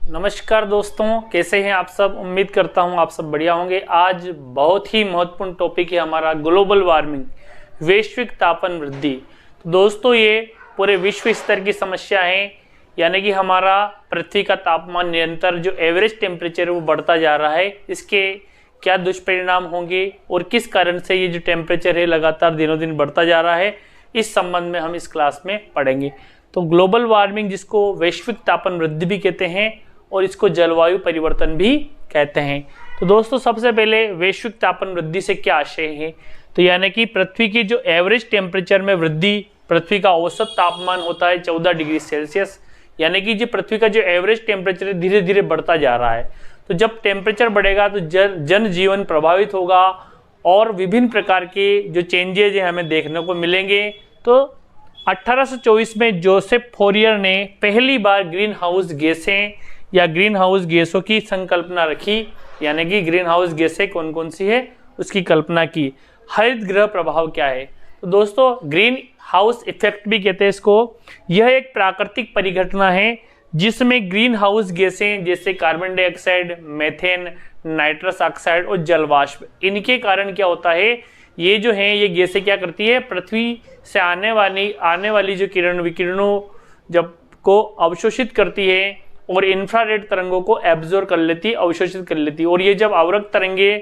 नमस्कार दोस्तों, कैसे हैं आप सब। उम्मीद करता हूं आप सब बढ़िया होंगे। आज बहुत ही महत्वपूर्ण टॉपिक है हमारा ग्लोबल वार्मिंग, वैश्विक तापन वृद्धि। तो दोस्तों ये पूरे विश्व स्तर की समस्या है, यानी कि हमारा पृथ्वी का तापमान निरंतर जो एवरेज टेम्परेचर है वो बढ़ता जा रहा है। इसके क्या दुष्परिणाम होंगे और किस कारण से ये जो टेम्परेचर है लगातार दिनों दिन बढ़ता जा रहा है, इस संबंध में हम इस क्लास में पढ़ेंगे। तो ग्लोबल वार्मिंग, जिसको वैश्विक तापन वृद्धि भी कहते हैं और इसको जलवायु परिवर्तन भी कहते हैं। तो दोस्तों सबसे पहले वैश्विक तापन वृद्धि से क्या आशय है, तो यानी कि पृथ्वी की जो एवरेज टेम्परेचर में वृद्धि, पृथ्वी का औसत तापमान होता है 14 डिग्री सेल्सियस, यानी कि जो पृथ्वी का जो एवरेज टेम्परेचर धीरे धीरे बढ़ता जा रहा है। तो जब टेम्परेचर बढ़ेगा तो जनजीवन प्रभावित होगा और विभिन्न प्रकार के जो चेंजेज हैं हमें देखने को मिलेंगे। तो 1824 में जोसेफ फोरियर ने पहली बार ग्रीन हाउस गैसें या ग्रीन हाउस गैसों की संकल्पना रखी, यानी कि ग्रीन हाउस गैसें कौन कौन सी है उसकी कल्पना की। हरित गृह प्रभाव क्या है, तो दोस्तों ग्रीन हाउस इफेक्ट भी कहते हैं इसको। यह एक प्राकृतिक परिघटना है जिसमें ग्रीन हाउस गैसें जैसे carbon dioxide, methane, nitrous oxide और जलवाष्प, इनके कारण क्या होता है, ये जो है ये गैसें क्या करती है, पृथ्वी से आने वाली जो विकिरणों जब को अवशोषित करती है और इंफ्रारेड तरंगों को एब्जॉर्ब कर लेती, अवशोषित कर लेती। और ये जब अवरक्त तरंगे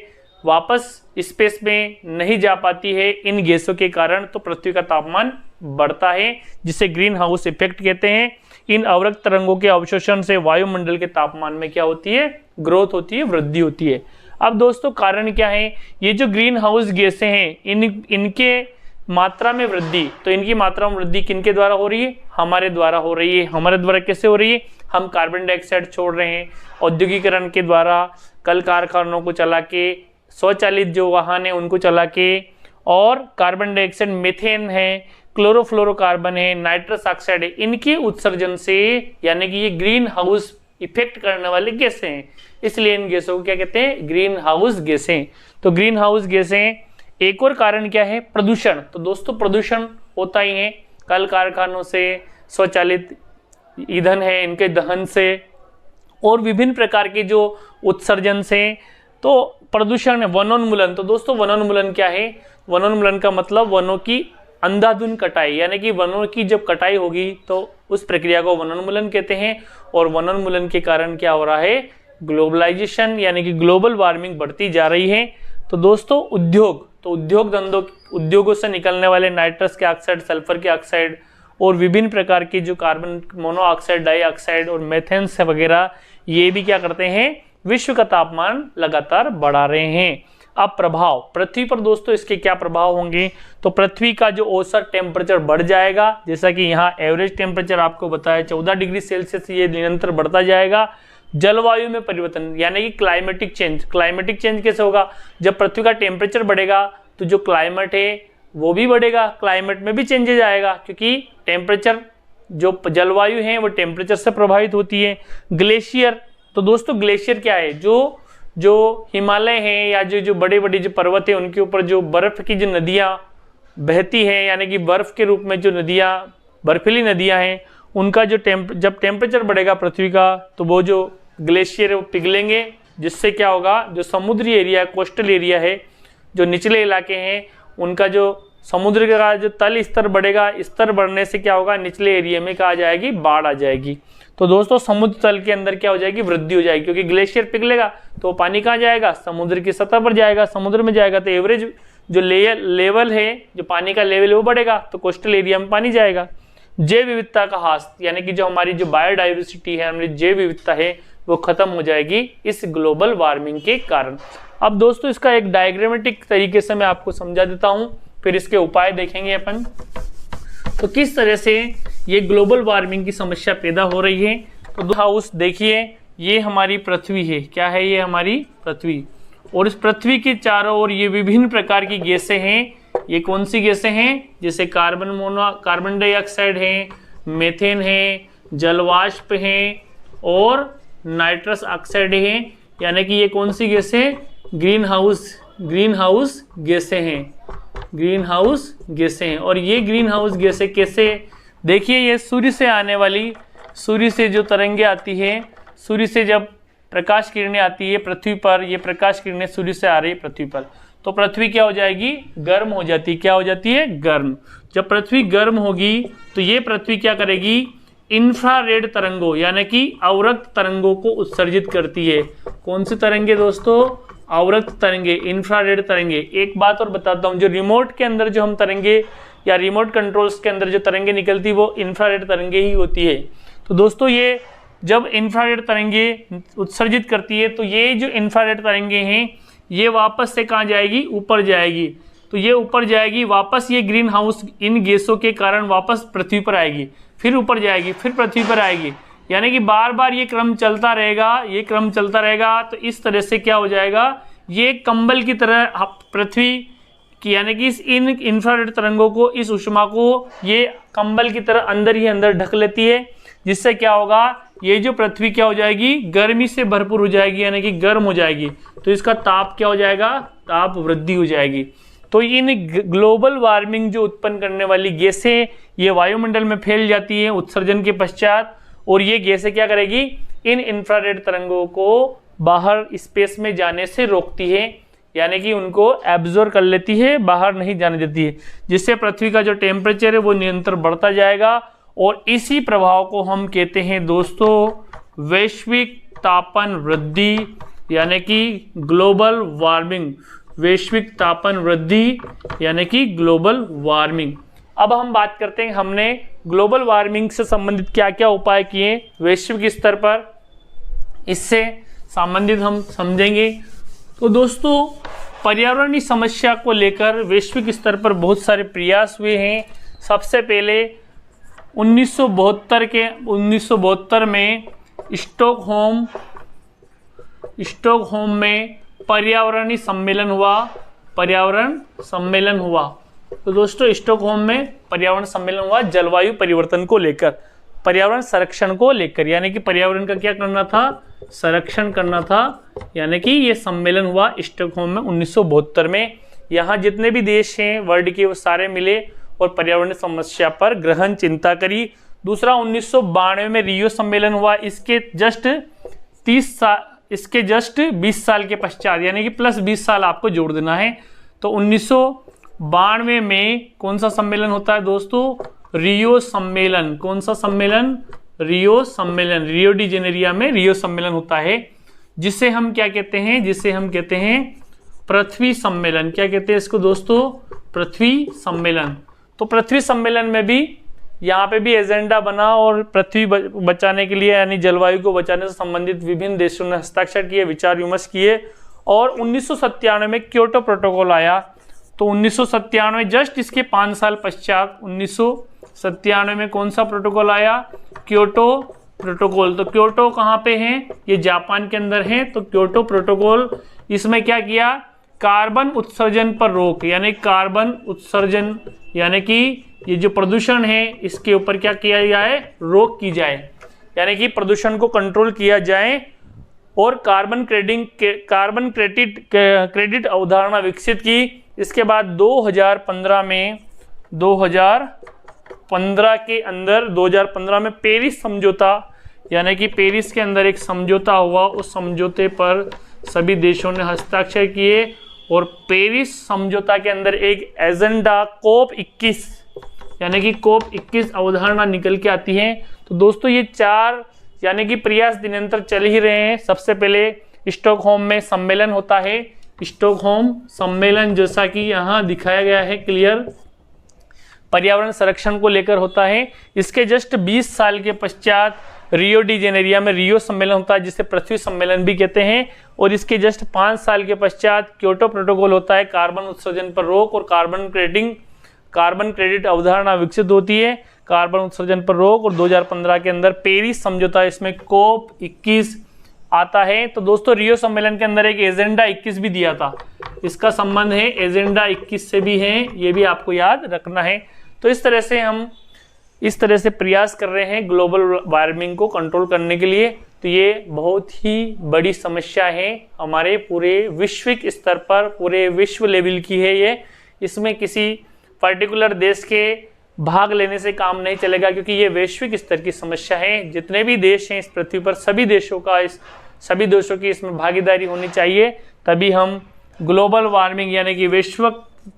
वापस स्पेस में नहीं जा पाती है इन गैसों के कारण, तो पृथ्वी का तापमान बढ़ता है, जिसे ग्रीन हाउस इफेक्ट कहते हैं। इन अवरक्त तरंगों के अवशोषण से वायुमंडल के तापमान में क्या होती है, ग्रोथ होती है, वृद्धि होती है। अब दोस्तों कारण क्या है, ये जो ग्रीन हाउस गैसें हैं इनके मात्रा में वृद्धि, तो इनकी मात्रा में वृद्धि किनके द्वारा हो रही है, हमारे द्वारा हो रही है। हमारे द्वारा कैसे हो रही है, हम कार्बन डाइऑक्साइड छोड़ रहे हैं, औद्योगिकरण के द्वारा कल कारखानों को चला के, स्वचालित जो वाहन है उनको चला के, और कार्बन डाइऑक्साइड, मीथेन है, क्लोरोफ्लोरोकार्बन है, नाइट्रस ऑक्साइड है, इनके उत्सर्जन से, यानी कि ये ग्रीन हाउस इफेक्ट करने वाले गैसें हैं, इसलिए इन गैसों को क्या कहते हैं, ग्रीन हाउस गैसें। तो ग्रीन हाउस गैसें। एक और कारण क्या है, प्रदूषण। तो दोस्तों प्रदूषण होता ही है कल कारखानों से, स्वचालित ईंधन है इनके दहन से, और विभिन्न प्रकार के जो उत्सर्जन से। तो प्रदूषण है। वनोन्मूलन। तो दोस्तों वनोन्मूलन क्या है, वनोन्मूलन का मतलब वनों की अंधाधुंध कटाई, यानी कि वनों की जब कटाई होगी तो उस प्रक्रिया को वनोन्मूलन कहते हैं। और वनोन्मूलन के कारण क्या हो रहा है, ग्लोबलाइजेशन, यानी कि ग्लोबल वार्मिंग बढ़ती जा रही है। तो दोस्तों उद्योग, तो उद्योगों से निकलने वाले नाइट्रस के ऑक्साइड, सल्फर के ऑक्साइड और विभिन्न प्रकार की जो कार्बन मोनोऑक्साइड, डाइऑक्साइड और मेथेन्स वगैरह, ये भी क्या करते हैं, विश्व का तापमान लगातार बढ़ा रहे हैं। अब प्रभाव पृथ्वी पर, दोस्तों इसके क्या प्रभाव होंगे, तो पृथ्वी का जो औसत टेम्परेचर बढ़ जाएगा, जैसा कि यहाँ एवरेज टेम्परेचर आपको बताया 14 डिग्री सेल्सियस, ये निरंतर बढ़ता जाएगा। जलवायु में परिवर्तन, यानी कि क्लाइमेटिक चेंज। क्लाइमेटिक चेंज कैसे होगा, जब पृथ्वी का टेम्परेचर बढ़ेगा तो जो क्लाइमेट है वो भी बढ़ेगा, क्लाइमेट में भी चेंजेज आएगा, क्योंकि टेम्परेचर, जो जलवायु है वो टेम्परेचर से प्रभावित होती है। ग्लेशियर। तो दोस्तों ग्लेशियर क्या है, जो हिमालय है या जो बड़े बड़े जो पर्वत है उनके ऊपर जो बर्फ की जो नदियाँ बहती हैं, यानी कि बर्फ के रूप में जो नदियाँ, बर्फीली नदियाँ हैं, उनका जो जब टेम्परेचर बढ़ेगा पृथ्वी का, तो वो जो ग्लेशियर वो पिघलेंगे, जिससे क्या होगा, जो समुद्री एरिया, कोस्टल एरिया है, जो निचले इलाके हैं, उनका जो समुद्र का जो तल स्तर बढ़ेगा, स्तर बढ़ने से क्या होगा, निचले एरिया में क्या आ जाएगी, बाढ़ आ जाएगी। तो दोस्तों समुद्र तल के अंदर क्या हो जाएगी, वृद्धि हो जाएगी, क्योंकि ग्लेशियर पिघलेगा तो पानी कहाँ जाएगा, समुद्र की सतह पर जाएगा, समुद्र में जाएगा तो एवरेज जो लेवल है, जो पानी का लेवल है वो बढ़ेगा, तो कोस्टल एरिया में पानी जाएगा। जैव विविधता का ह्रास, यानी कि जो हमारी जो बायोडाइवर्सिटी है, हमारी जैव विविधता है, वो खत्म हो जाएगी इस ग्लोबल वार्मिंग के कारण। अब दोस्तों इसका एक डायग्रामेटिक तरीके से मैं आपको समझा देता हूं, फिर इसके उपाय देखेंगे अपन। तो किस तरह से ये ग्लोबल वार्मिंग की समस्या पैदा हो रही है। तो हाउस देखिए, ये हमारी पृथ्वी है, क्या है, ये हमारी पृथ्वी, और इस पृथ्वी के चारों ओर ये विभिन्न प्रकार की गैसें हैं। ये कौन सी गैसें हैं, जैसे कार्बन डाइऑक्साइड है, मेथेन है, जलवाष्प है और नाइट्रस ऑक्साइड है, यानी कि ये कौन सी गैसें, ग्रीन हाउस गैसें हैं, ग्रीन हाउस गैसें हैं। और ये ग्रीन हाउस गैसें कैसे, देखिए ये सूर्य से आने वाली, सूर्य से जो तरंगे आती है सूर्य से जब प्रकाश किरणें आती है पृथ्वी पर, ये प्रकाश किरणें सूर्य से आ रही है पृथ्वी पर, तो पृथ्वी क्या हो जाएगी, गर्म हो जाती है। क्या हो जाती है, गर्म। जब पृथ्वी गर्म होगी तो ये पृथ्वी क्या करेगी, इंफ्रारेड तरंगों यानी कि अवरक्त तरंगों को उत्सर्जित करती है। कौन सी तरंगे दोस्तों, अवरक्त तरंगे, इंफ्रारेड तरंगे। एक बात और बताता हूँ, जो रिमोट के अंदर जो हम तरंगे या रिमोट कंट्रोल्स के अंदर जो तरंगे निकलती वो इंफ्रारेड तरंगे ही होती है। तो दोस्तों ये जब इंफ्रारेड तरंगे उत्सर्जित करती है तो ये जो इंफ्रारेड तरंगे हैं ये वापस से कहाँ जाएगी, ऊपर जाएगी। तो ये ऊपर जाएगी वापस, ये ग्रीन हाउस इन गैसों के कारण वापस पृथ्वी पर आएगी, फिर ऊपर जाएगी, फिर पृथ्वी पर आएगी, यानी कि बार बार ये क्रम चलता रहेगा, ये क्रम चलता रहेगा। तो इस तरह से क्या हो जाएगा, ये कंबल की तरह पृथ्वी की यानी कि इन इंफ्रारेड तरंगों को, इस ऊष्मा को ये कंबल की तरह अंदर ही अंदर ढक लेती है, जिससे क्या होगा, ये जो पृथ्वी क्या हो जाएगी, गर्मी से भरपूर हो जाएगी, यानी कि गर्म हो जाएगी। तो इसका ताप क्या हो जाएगा, ताप वृद्धि हो जाएगी। तो इन ग्लोबल वार्मिंग जो उत्पन्न करने वाली गैसें ये वायुमंडल में फैल जाती है उत्सर्जन के पश्चात, और ये गैसें क्या करेगी, इन इंफ्रारेड तरंगों को बाहर स्पेस में जाने से रोकती है, यानी कि उनको एब्जॉर्ब कर लेती है, बाहर नहीं जाने देती है, जिससे पृथ्वी का जो टेम्परेचर है वो निरंतर बढ़ता जाएगा। और इसी प्रभाव को हम कहते हैं दोस्तों वैश्विक तापन वृद्धि, यानी कि ग्लोबल वार्मिंग। वैश्विक तापन वृद्धि यानी कि ग्लोबल वार्मिंग। अब हम बात करते हैं हमने ग्लोबल वार्मिंग से संबंधित क्या क्या उपाय किए वैश्विक स्तर पर, इससे संबंधित हम समझेंगे। तो दोस्तों पर्यावरणीय समस्या को लेकर वैश्विक स्तर पर बहुत सारे प्रयास हुए हैं। सबसे पहले 1972 में स्टॉकहोम में पर्यावरणीय सम्मेलन हुआ। तो दोस्तों स्टॉकहोम में पर्यावरण सम्मेलन हुआ जलवायु परिवर्तन को लेकर, पर्यावरण संरक्षण को लेकर, यानी कि पर्यावरण का क्या करना था, संरक्षण करना था। यानी कि ये सम्मेलन हुआ स्टॉकहोम में 1972 में। यहाँ जितने भी देश हैं वर्ल्ड के वो सारे मिले और पर्यावरण समस्या पर गहन चिंता करी। दूसरा 1992 में रियो सम्मेलन हुआ, इसके जस्ट 20 साल के पश्चात, यानी कि प्लस 20 साल आपको जोड़ देना है। तो 1992 में कौन सा सम्मेलन होता है दोस्तों, रियो सम्मेलन। कौन सा सम्मेलन, रियो सम्मेलन। रियो डी जेनेरिया में रियो सम्मेलन होता है, जिसे हम क्या कहते हैं, जिसे हम कहते हैं पृथ्वी सम्मेलन। क्या कहते हैं इसको दोस्तों, पृथ्वी सम्मेलन। तो पृथ्वी सम्मेलन में भी यहाँ पे भी एजेंडा बना और पृथ्वी बचाने के लिए यानी जलवायु को बचाने से संबंधित विभिन्न देशों ने हस्ताक्षर किए, विचार विमर्श किए। और 1997 में क्योटो प्रोटोकॉल आया। तो 1997 जस्ट इसके 5 साल पश्चात 1997 में कौन सा प्रोटोकॉल आया, क्योटो प्रोटोकॉल। तो क्योटो कहाँ पे है, ये जापान के अंदर है। तो क्योटो प्रोटोकॉल, इसमें क्या किया, कार्बन उत्सर्जन पर रोक, यानी कार्बन उत्सर्जन यानी कि ये जो प्रदूषण है इसके ऊपर क्या किया जाए, रोक की जाए, यानी कि प्रदूषण को कंट्रोल किया जाए। और कार्बन क्रेडिट अवधारणा विकसित की। इसके बाद 2015 में पेरिस समझौता, यानी कि पेरिस के अंदर एक समझौता हुआ, उस समझौते पर सभी देशों ने हस्ताक्षर किए। और पेरिस समझौता के अंदर एक एजेंडा COP21 यानी कि COP21 अवधारणा निकल के आती है। तो दोस्तों ये 4 यानी कि प्रयास निरंतर चल ही रहे हैं। सबसे पहले स्टॉकहोम में सम्मेलन होता है, स्टॉकहोम सम्मेलन जैसा कि यहाँ दिखाया गया है क्लियर, पर्यावरण संरक्षण को लेकर होता है। इसके जस्ट 20 साल के पश्चात रियो डी जेनेरिया में रियो सम्मेलन होता है, जिसे पृथ्वी सम्मेलन भी कहते हैं। और इसके जस्ट 5 साल के पश्चात क्योटो प्रोटोकॉल होता है, कार्बन उत्सर्जन पर रोक और कार्बन क्रेडिट अवधारणा विकसित होती है, कार्बन उत्सर्जन पर रोक। और 2015 के अंदर पेरिस समझौता, इसमें COP21 आता है। तो दोस्तों रियो सम्मेलन के अंदर एक एजेंडा 21 भी दिया था, इसका संबंध है एजेंडा 21 से भी है, ये भी आपको याद रखना है। तो इस तरह से हम प्रयास कर रहे हैं ग्लोबल वार्मिंग को कंट्रोल करने के लिए। तो ये बहुत ही बड़ी समस्या है हमारे पूरे वैश्विक स्तर पर, पूरे विश्व लेवल की है ये। इसमें किसी पर्टिकुलर देश के भाग लेने से काम नहीं चलेगा, क्योंकि ये वैश्विक स्तर की समस्या है। जितने भी देश हैं इस पृथ्वी पर, सभी देशों की इसमें भागीदारी होनी चाहिए, तभी हम ग्लोबल वार्मिंग यानी कि वैश्विक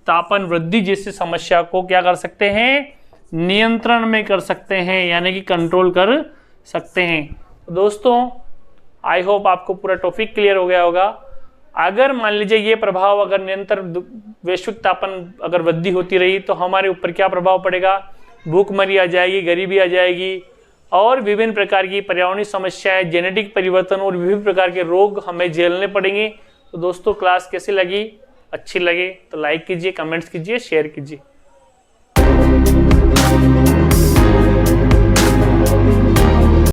तापन वृद्धि जैसी समस्या को क्या कर सकते हैं, नियंत्रण में कर सकते हैं, यानी कि कंट्रोल कर सकते हैं। तो दोस्तों आई होप आपको पूरा टॉपिक क्लियर हो गया होगा। अगर मान लीजिए ये प्रभाव अगर निरंतर वैश्विक तापन अगर वृद्धि होती रही तो हमारे ऊपर क्या प्रभाव पड़ेगा, भूखमरी आ जाएगी, गरीबी आ जाएगी और विभिन्न प्रकार की पर्यावरणीय समस्याएं, जेनेटिक परिवर्तन और विभिन्न प्रकार के रोग हमें झेलने पड़ेंगे। तो दोस्तों क्लास कैसी लगी, अच्छी लगे तो लाइक कीजिए, कमेंट्स कीजिए, शेयर कीजिए।